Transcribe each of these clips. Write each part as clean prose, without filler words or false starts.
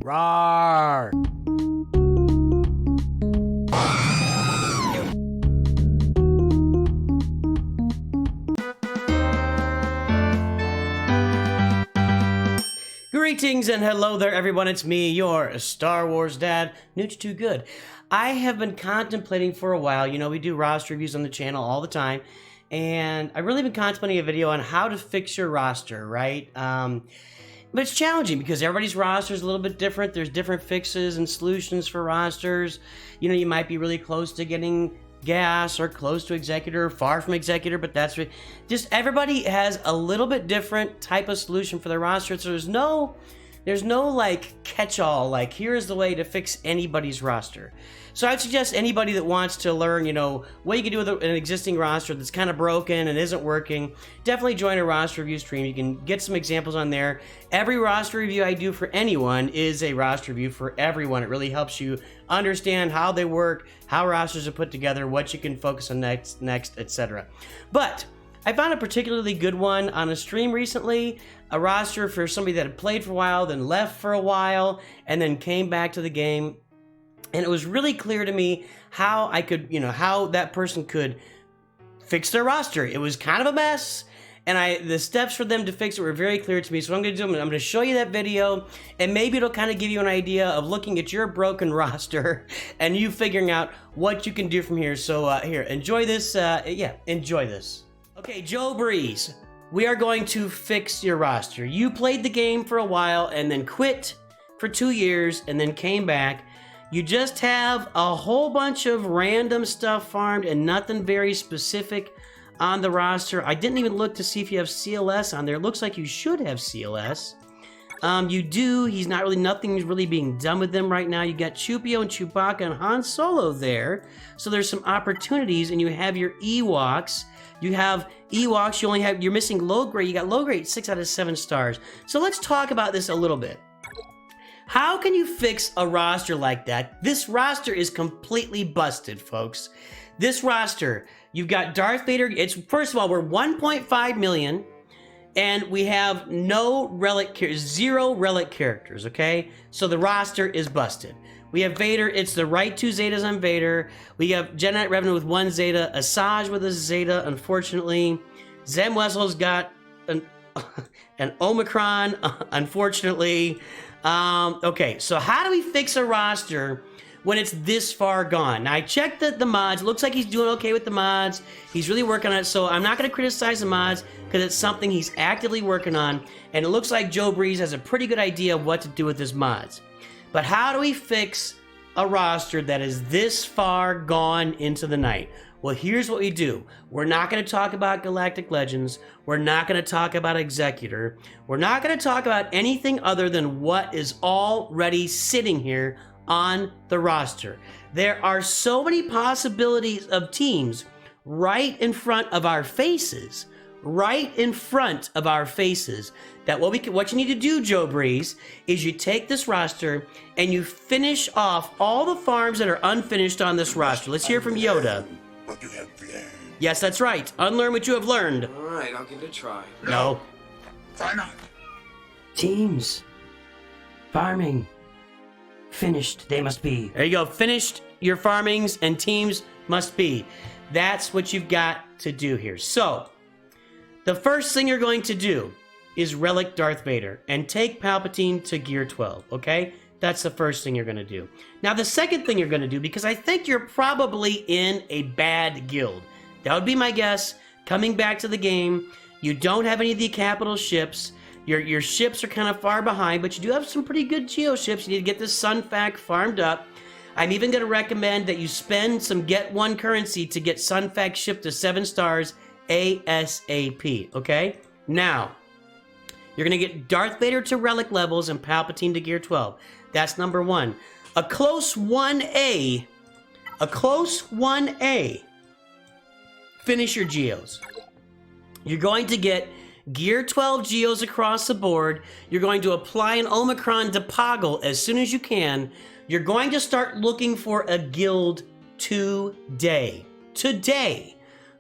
Roar! Greetings and hello there, everyone. It's me, your Star Wars dad, Nooch Too Good. I have been contemplating for a while. You know, we do roster reviews on the channel all the time, and I've really been contemplating a video on how to fix your roster, right? But it's challenging because everybody's roster is a little bit different. There's different fixes and solutions for rosters. You know, you might be really close to getting gas or close to executor, far from executor, but that's just everybody has a little bit different type of solution for their roster. So there's no like catch-all, like here's the way to fix anybody's roster. So I'd suggest anybody that wants to learn, you know, what you can do with an existing roster that's kind of broken and isn't working, definitely join a roster review stream. You can get some examples on there. Every roster review I do for anyone is a roster review for everyone. It really helps you understand how they work, how rosters are put together, what you can focus on next, etc. But I found a particularly good one on a stream recently, a roster for somebody that had played for a while, then left for a while, and then came back to the game. And it was really clear to me how I could, you know, how that person could fix their roster. It was kind of a mess, and the steps for them to fix it were very clear to me. So what I'm going to do, I'm going to show you that video, and maybe it'll kind of give you an idea of looking at your broken roster and you figuring out what you can do from here. So here, enjoy this. Enjoy this. Okay, Joe Breeze, we are going to fix your roster. You played the game for a while and then quit for 2 years and then came back. You just have a whole bunch of random stuff farmed and nothing very specific on the roster. I didn't even look to see if you have CLS on there. It looks like you should have CLS. You do. Nothing's really being done with them right now. You got Chewpio and Chewbacca and Han Solo there. So there's some opportunities, and you have your Ewoks. You have Ewoks, you're missing low grade. You got low grade 6 out of 7 stars. So let's talk about this a little bit. How can you fix a roster like that? This roster is completely busted, folks. This roster, you've got Darth Vader. First of all, we're 1.5 million, and we have zero relic characters, okay? So the roster is busted. We have Vader. It's the right 2 Zetas on Vader. We have Jedi Knight Revenant with 1 Zeta. Asajj with a Zeta, unfortunately. Zem Wessel's got an Omicron, unfortunately. Okay, so how do we fix a roster when it's this far gone? Now, I checked the mods. It looks like he's doing okay with the mods. He's really working on it, so I'm not going to criticize the mods because it's something he's actively working on, and it looks like Joe Breeze has a pretty good idea of what to do with his mods. But how do we fix a roster that is this far gone into the night? Well, here's what we do. We're not going to talk about Galactic Legends. We're not going to talk about Executor. We're not going to talk about anything other than what is already sitting here on the roster. There are so many possibilities of teams right in front of our faces, that what you need to do, Joe Breeze, is you take this roster and you finish off all the farms that are unfinished on this roster. Let's hear from Yoda. What you have learned. Yes, that's right. Unlearn what you have learned. All right, I'll give it a try. No. Why not? Teams. Farming. Finished, they must be. There you go. Finished your farmings and teams must be. That's what you've got to do here. So, the first thing you're going to do is relic Darth Vader and take Palpatine to Gear 12, okay? That's the first thing you're going to do. Now, the second thing you're going to do, because I think you're probably in a bad guild. That would be my guess. Coming back to the game, you don't have any of the capital ships. Your ships are kind of far behind, but you do have some pretty good Geo ships. You need to get this Sun Fac farmed up. I'm even going to recommend that you spend some Get 1 currency to get Sun Fac shipped to 7 stars ASAP, okay? Now, you're going to get Darth Vader to relic levels and Palpatine to Gear 12. That's number 1. A close 1A. Finish your Geos. You're going to get Gear 12 Geos across the board. You're going to apply an Omicron to Poggle as soon as you can. You're going to start looking for a guild today.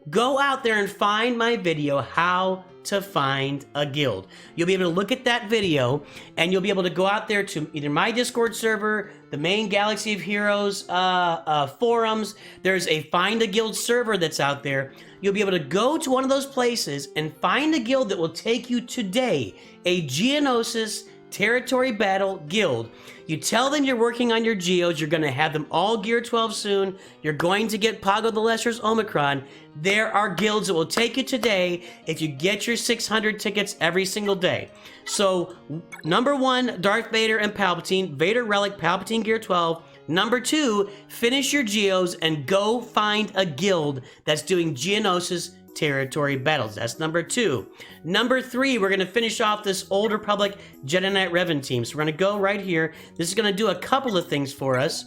Go out there and find my video, how to find a guild. You'll be able to look at that video, and you'll be able to go out there to either my Discord server, the main Galaxy of Heroes forums. There's a Find a Guild server that's out there. You'll be able to go to one of those places and find a guild that will take you today, a Geonosis Territory Battle Guild. You tell them you're working on your Geos, you're going to have them all Gear 12 soon, you're going to get Pago the Lesser's Omicron. There are guilds that will take you today if you get your 600 tickets every single day. So, number 1, Darth Vader and Palpatine, Vader Relic, Palpatine Gear 12. Number 2, finish your Geos and go find a guild that's doing Geonosis Territory battles. That's number 2. Number 3, we're going to finish off this Old Republic Jedi Knight Revan team. So we're going to go right here. This is going to do a couple of things for us.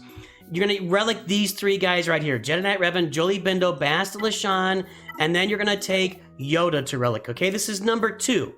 You're going to relic these 3 guys right here. Jedi Knight Revan, Jolie Bindo, Basta Lashan, and then you're going to take Yoda to relic. Okay, this is number 2.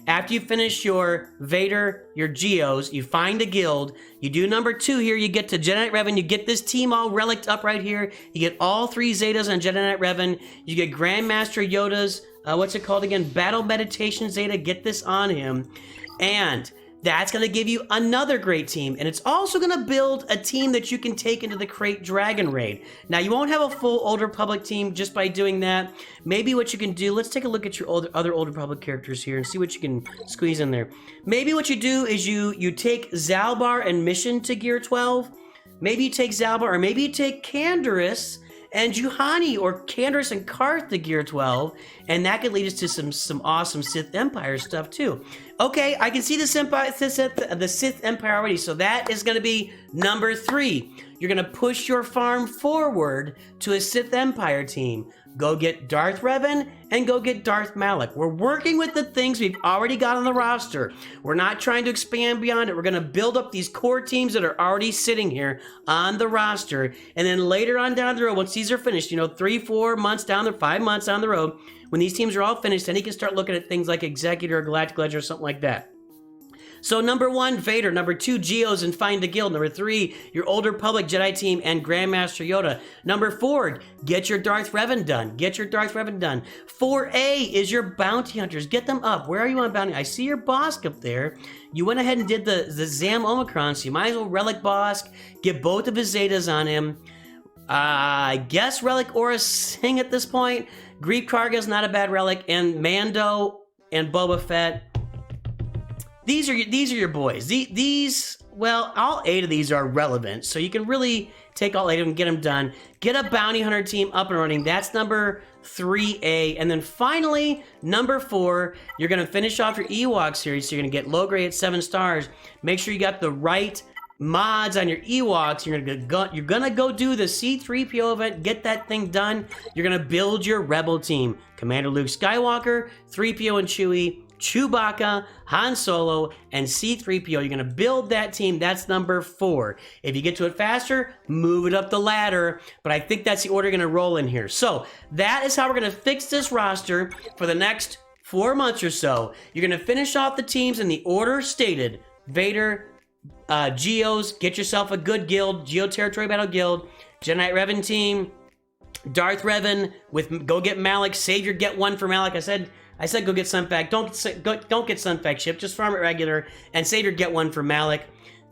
After you finish your Vader, your Geos, you find a guild. You do number 2 here. You get to Jedi Knight Revan. You get this team all relicked up right here. You get all 3 Zetas on Jedi Knight Revan. You get Grandmaster Yoda's, what's it called again? Battle Meditation Zeta. Get this on him. And that's going to give you another great team. And it's also going to build a team that you can take into the Crate Dragon Raid. Now, you won't have a full Old Republic team just by doing that. Maybe what you can do, let's take a look at your other Old Republic characters here and see what you can squeeze in there. Maybe what you do is you take Zalbar and Mission to Gear 12. Maybe you take Zalbar, or maybe you take Canderous and Juhani, or Canderous and Karth to Gear 12, and that could lead us to some awesome Sith Empire stuff too. Okay, I can see the Sith Empire already, so that is going to be number 3. You're going to push your farm forward to a Sith Empire team. Go get Darth Revan and go get Darth Malak. We're working with the things we've already got on the roster. We're not trying to expand beyond it. We're going to build up these core teams that are already sitting here on the roster. And then later on down the road, once these are finished, 3, 4 months down the 5 months down the road, when these teams are all finished, then he can start looking at things like Executor or Galactic Ledger or something like that. So number 1, Vader. Number 2, Geos and Find a Guild. Number 3, your Old Republic Jedi team and Grandmaster Yoda. Number 4, get your Darth Revan done. Get your Darth Revan done. 4A is your Bounty Hunters. Get them up. Where are you on Bounty? I see your Bosk up there. You went ahead and did the Zam Omicron, so you might as well Relic Bosk. Get both of his Zetas on him. I guess Relic Aura Singh at this point. Greek Karga's not a bad relic. And Mando and Boba Fett. These are your boys. These, well, all 8 of these are relevant, so you can really take all 8 of them, get them done. Get a Bounty Hunter team up and running. That's number 3A. And then finally, number 4, you're going to finish off your Ewok series, so you're going to get low grade at 7 stars. Make sure you got the right mods on your Ewoks. You're gonna go do the C-3PO event, get that thing done. You're gonna build your Rebel team. Commander Luke Skywalker, 3PO and Chewie, Chewbacca, Han Solo, and C-3PO. You're going to build that team. That's number 4. If you get to it faster, move it up the ladder. But I think that's the order you're going to roll in here. So that is how we're going to fix this roster for the next 4 months or so. You're going to finish off the teams in the order stated. Vader, Geos, get yourself a good guild, Geo Territory Battle Guild, Jedi Knight Revan team, Darth Revan, go get Malak, Savior, get one for Malak. I said go get Sunfac. Don't get Sunfac ship. Just farm it regular. And Savior, get one for Malak.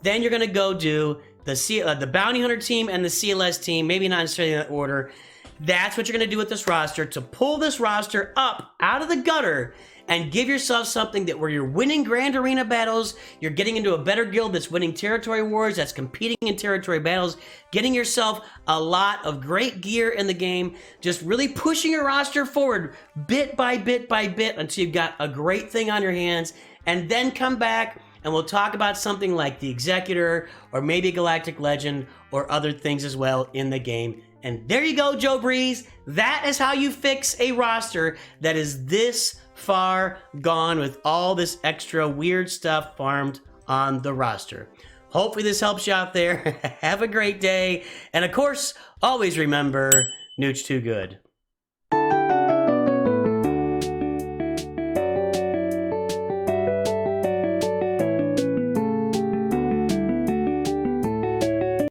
Then you're gonna go do the Bounty Hunter team and the CLS team. Maybe not necessarily in that order. That's what you're gonna do with this roster to pull this roster up out of the gutter and give yourself something that where you're winning Grand Arena battles, you're getting into a better guild that's winning territory wars, that's competing in territory battles, getting yourself a lot of great gear in the game, just really pushing your roster forward bit by bit by bit until you've got a great thing on your hands, and then come back and we'll talk about something like the Executor or maybe Galactic Legend or other things as well in the game. And there you go, Joe Breeze. That is how you fix a roster that is this far gone with all this extra weird stuff farmed on the roster. Hopefully this helps you out there. Have a great day. And of course, always remember, Nooch Too Good.